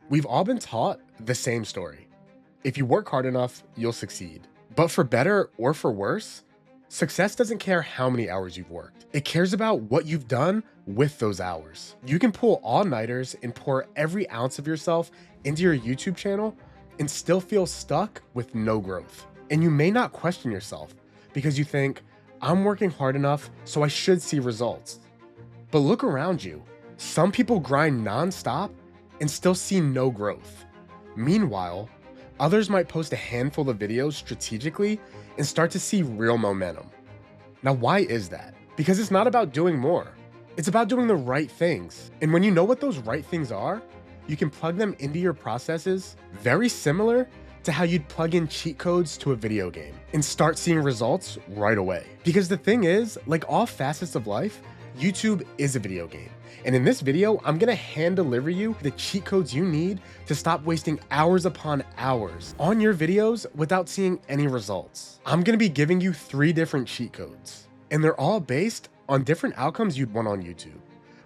We've all been taught the same story. If you work hard enough, you'll succeed. But for better or for worse, success doesn't care how many hours you've worked. It cares about what you've done with those hours. You can pull all-nighters and pour every ounce of yourself into your YouTube channel and still feel stuck with no growth. And you may not question yourself because you think, I'm working hard enough, so I should see results. But look around you. Some people grind non-stop and still see no growth. Meanwhile, others might post a handful of videos strategically and start to see real momentum. Now, why is that? Because it's not about doing more. It's about doing the right things. And when you know what those right things are, you can plug them into your processes, very similar to how you'd plug in cheat codes to a video game and start seeing results right away. Because the thing is, like all facets of life, YouTube is a video game. And in this video, I'm gonna hand deliver you the cheat codes you need to stop wasting hours upon hours on your videos without seeing any results. I'm gonna be giving you 3 different cheat codes, and they're all based on different outcomes you'd want on YouTube,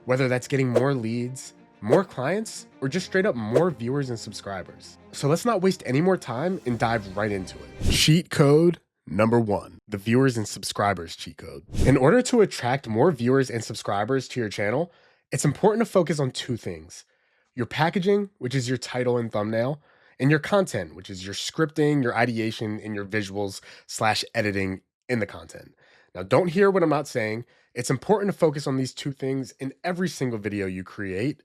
whether that's getting more leads, more clients, or just straight up more viewers and subscribers. So let's not waste any more time and dive right into it. Cheat code number 1, the viewers and subscribers cheat code. In order to attract more viewers and subscribers to your channel, it's important to focus on 2 things: your packaging, which is your title and thumbnail, and your content, which is your scripting, your ideation, and your visuals/editing in the content. Now, don't hear what I'm not saying. It's important to focus on these 2 things in every single video you create,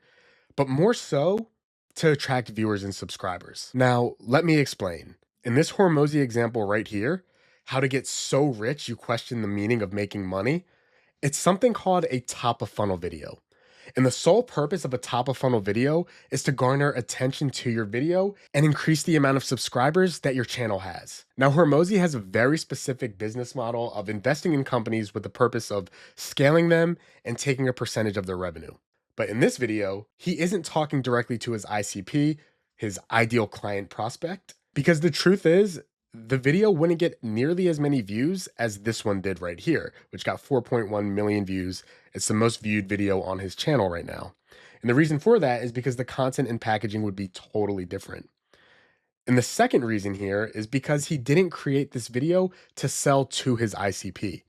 but more so to attract viewers and subscribers. Now, let me explain. In this Hormozy example right here, how to get so rich you question the meaning of making money, it's something called a top of funnel video. And the sole purpose of a top of funnel video is to garner attention to your video and increase the amount of subscribers that your channel has. Now, Hormozy has a very specific business model of investing in companies with the purpose of scaling them and taking a percentage of their revenue. But in this video, he isn't talking directly to his ICP, his ideal client prospect, because the truth is, the video wouldn't get nearly as many views as this one did right here, which got 4.1 million views. It's the most viewed video on his channel right now. And the reason for that is because the content and packaging would be totally different. And the second reason here is because he didn't create this video to sell to his ICP.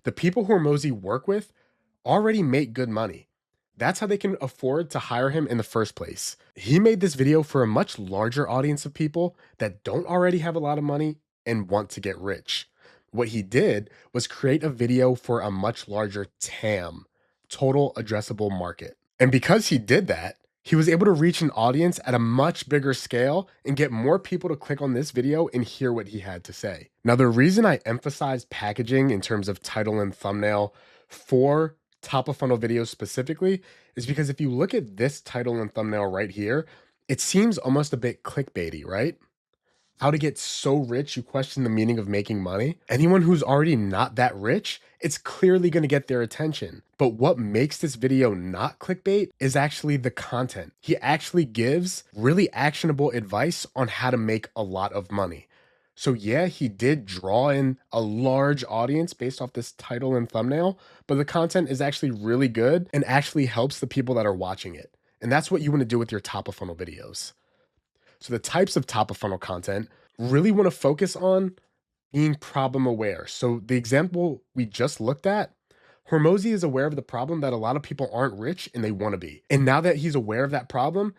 The people Hormozy work with already make good money. That's how they can afford to hire him in the first place. He made this video for a much larger audience of people that don't already have a lot of money and want to get rich. What he did was create a video for a much larger TAM, total addressable market. And because he did that, he was able to reach an audience at a much bigger scale and get more people to click on this video and hear what he had to say. Now, the reason I emphasize packaging in terms of title and thumbnail for top of funnel videos specifically is because if you look at this title and thumbnail right here, it seems almost a bit clickbaity, right? How to get so rich you question the meaning of making money. Anyone who's already not that rich, it's clearly going to get their attention. But what makes this video not clickbait is actually the content. He actually gives really actionable advice on how to make a lot of money. So yeah, he did draw in a large audience based off this title and thumbnail, but the content is actually really good and actually helps the people that are watching it. And that's what you want to do with your top of funnel videos. So the types of top of funnel content really want to focus on being problem aware. So the example we just looked at, Hormozy is aware of the problem that a lot of people aren't rich and they want to be. And now that he's aware of that problem,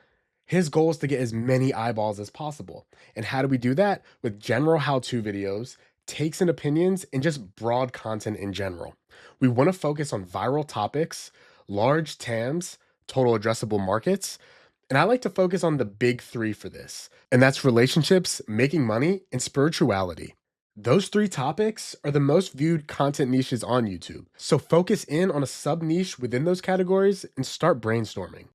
his goal is to get as many eyeballs as possible. And how do we do that? With general how-to videos, takes and opinions, and just broad content in general. We want to focus on viral topics, large TAMs, total addressable markets, and I like to focus on the big 3 for this. And that's relationships, making money, and spirituality. Those 3 topics are the most viewed content niches on YouTube. So focus in on a sub-niche within those categories and start brainstorming.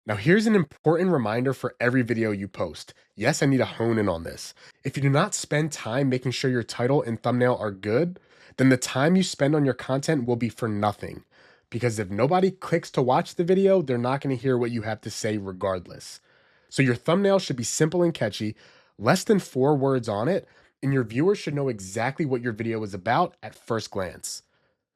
Now, here's an important reminder for every video you post. Yes, I need to hone in on this. If you do not spend time making sure your title and thumbnail are good, then the time you spend on your content will be for nothing. Because if nobody clicks to watch the video, they're not going to hear what you have to say regardless. So your thumbnail should be simple and catchy, less than 4 words on it, and your viewers should know exactly what your video is about at first glance.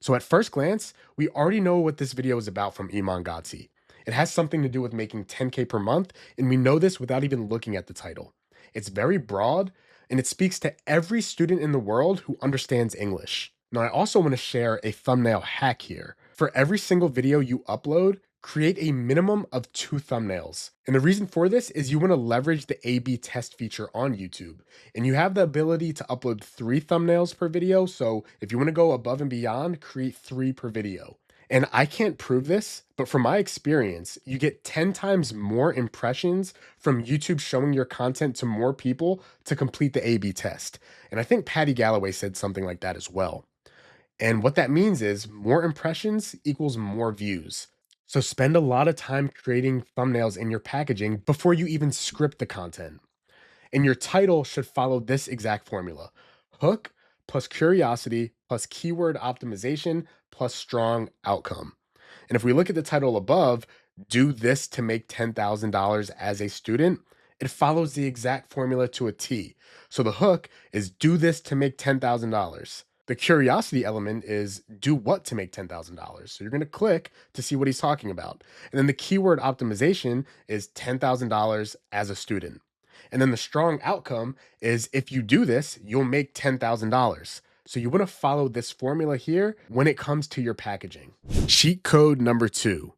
So at first glance, we already know what this video is about from Iman Gadzhi. It has something to do with making 10K per month, and we know this without even looking at the title. It's very broad, and it speaks to every student in the world who understands English. Now, I also want to share a thumbnail hack here. For every single video you upload, create a minimum of 2 thumbnails. And the reason for this is you want to leverage the A/B test feature on YouTube. And you have the ability to upload 3 thumbnails per video. So if you want to go above and beyond, create 3 per video. And I can't prove this, but from my experience, you get 10 times more impressions from YouTube showing your content to more people to complete the A/B test. And I think Patty Galloway said something like that as well. And what that means is more impressions equals more views. So spend a lot of time creating thumbnails in your packaging before you even script the content. And your title should follow this exact formula: hook plus curiosity plus keyword optimization plus strong outcome. And if we look at the title above, do this to make $10,000 as a student, it follows the exact formula to a T. So the hook is do this to make $10,000. The curiosity element is do what to make $10,000. So you're going to click to see what he's talking about. And then the keyword optimization is $10,000 as a student. And then the strong outcome is if you do this, you'll make $10,000. So you want to follow this formula here when it comes to your packaging. Cheat code number 2,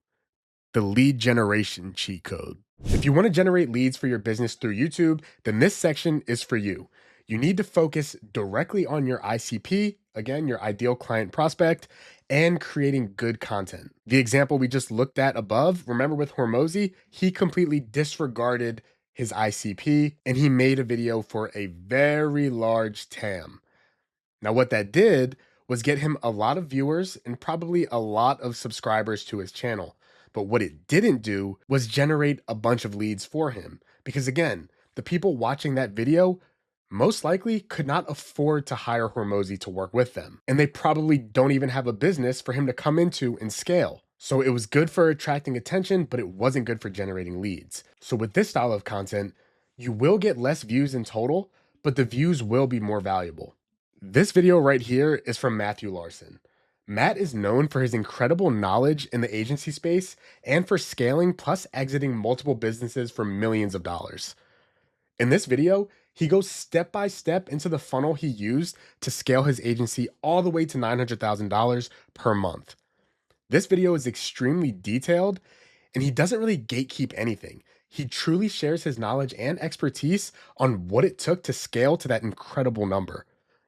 the lead generation cheat code. If you want to generate leads for your business through YouTube, then this section is for you. You need to focus directly on your ICP, again, your ideal client prospect, and creating good content. The example we just looked at above, remember with Hormozy, he completely disregarded his ICP and he made a video for a very large TAM. Now, what that did was get him a lot of viewers and probably a lot of subscribers to his channel. But what it didn't do was generate a bunch of leads for him. Because again, the people watching that video most likely could not afford to hire Hormozy to work with them. And they probably don't even have a business for him to come into and scale. So it was good for attracting attention, but it wasn't good for generating leads. So with this style of content, you will get less views in total, but the views will be more valuable. This video right here is from Matthew Larson. Matt is known for his incredible knowledge in the agency space and for scaling plus exiting multiple businesses for millions of dollars. In this video, he goes step by step into the funnel he used to scale his agency all the way to $900,000 per month. This video is extremely detailed, and he doesn't really gatekeep anything. He truly shares his knowledge and expertise on what it took to scale to that incredible number.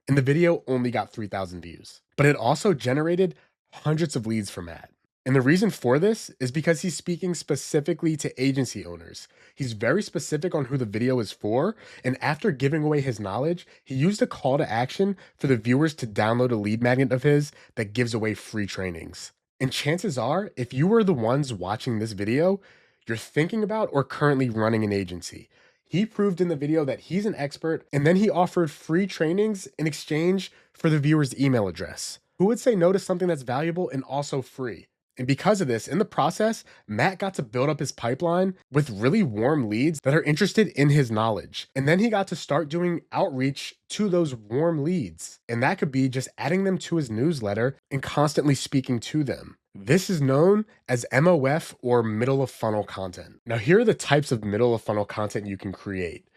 And the video only got 3,000 views, but it also generated hundreds of leads for Matt. And the reason for this is because he's speaking specifically to agency owners. He's very specific on who the video is for, and after giving away his knowledge, he used a call to action for the viewers to download a lead magnet of his that gives away free trainings. And chances are, if you were the ones watching this video, you're thinking about or currently running an agency. He proved in the video that he's an expert, and then he offered free trainings in exchange for the viewer's email address. Who would say no to something that's valuable and also free? And because of this, in the process, Matt got to build up his pipeline with really warm leads that are interested in his knowledge. And then he got to start doing outreach to those warm leads. And that could be just adding them to his newsletter and constantly speaking to them. This is known as MOF, or middle of funnel content. Now, here are the types of middle of funnel content you can create.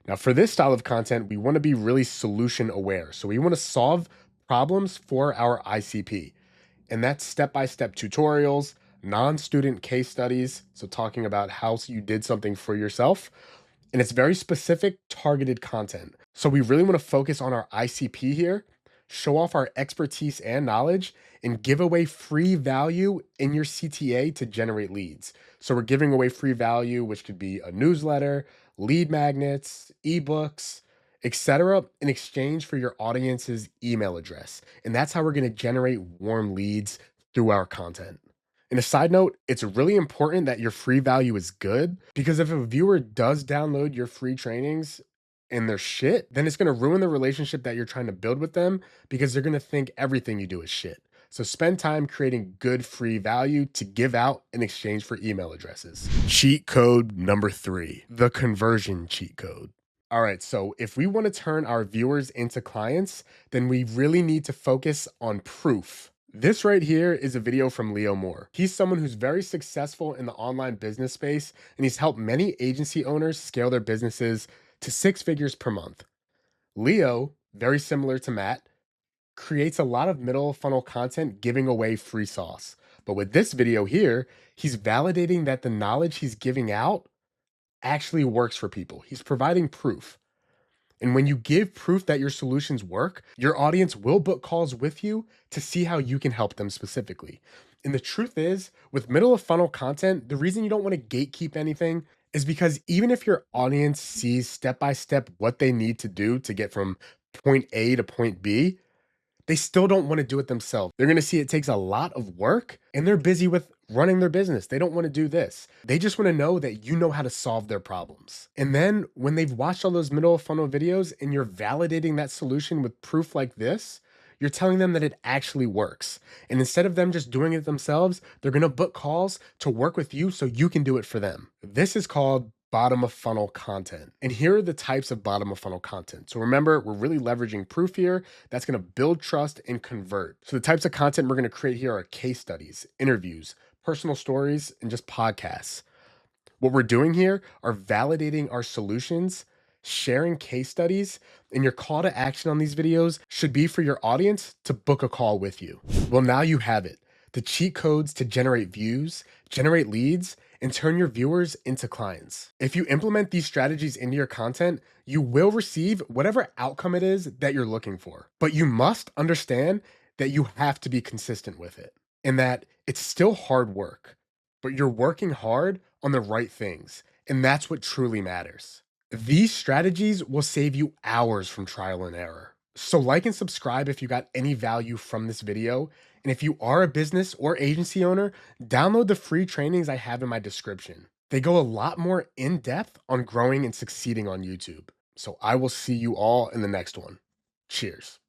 Now, for this style of content, we want to be really solution aware. So we want to solve problems for our ICP. And that's step-by-step tutorials, non-student case studies, so talking about how you did something for yourself, and it's very specific, targeted content. So we really want to focus on our ICP here, show off our expertise and knowledge, and give away free value in your CTA to generate leads. So we're giving away free value, which could be a newsletter, lead magnets, ebooks, etc., in exchange for your audience's email address. And that's how we're going to generate warm leads through our content. And a side note, it's really important that your free value is good, because if a viewer does download your free trainings and they're shit, then it's going to ruin the relationship that you're trying to build with them, because they're going to think everything you do is shit. So spend time creating good free value to give out in exchange for email addresses. Cheat code number 3, the conversion cheat code. All right, so if we want to turn our viewers into clients, then we really need to focus on proof. This right here is a video from Leo Moore. He's someone who's very successful in the online business space, and he's helped many agency owners scale their businesses to 6 figures per month. Leo, very similar to Matt, creates a lot of middle funnel content giving away free sauce. But with this video here, he's validating that the knowledge he's giving out actually works for people. He's providing proof. And when you give proof that your solutions work, your audience will book calls with you to see how you can help them specifically. And the truth is, with middle of funnel content, the reason you don't want to gatekeep anything is because even if your audience sees step by step what they need to do to get from point A to point B, they still don't want to do it themselves. They're going to see it takes a lot of work and they're busy with running their business. They don't want to do this. They just want to know that you know how to solve their problems. And then when they've watched all those middle of funnel videos and you're validating that solution with proof like this, you're telling them that it actually works. And instead of them just doing it themselves, they're going to book calls to work with you so you can do it for them. This is called bottom of funnel content. And here are the types of bottom of funnel content. So remember, we're really leveraging proof here. That's going to build trust and convert. So the types of content we're going to create here are case studies, interviews, personal stories, and just podcasts. What we're doing here are validating our solutions, sharing case studies, and your call to action on these videos should be for your audience to book a call with you. Well, now you have it. The cheat codes to generate views, generate leads, and turn your viewers into clients. If you implement these strategies into your content, you will receive whatever outcome it is that you're looking for. But you must understand that you have to be consistent with it and that it's still hard work, but you're working hard on the right things. And that's what truly matters. These strategies will save you hours from trial and error. So like and subscribe if you got any value from this video. And if you are a business or agency owner, download the free trainings I have in my description. They go a lot more in depth on growing and succeeding on YouTube. So I will see you all in the next one. Cheers.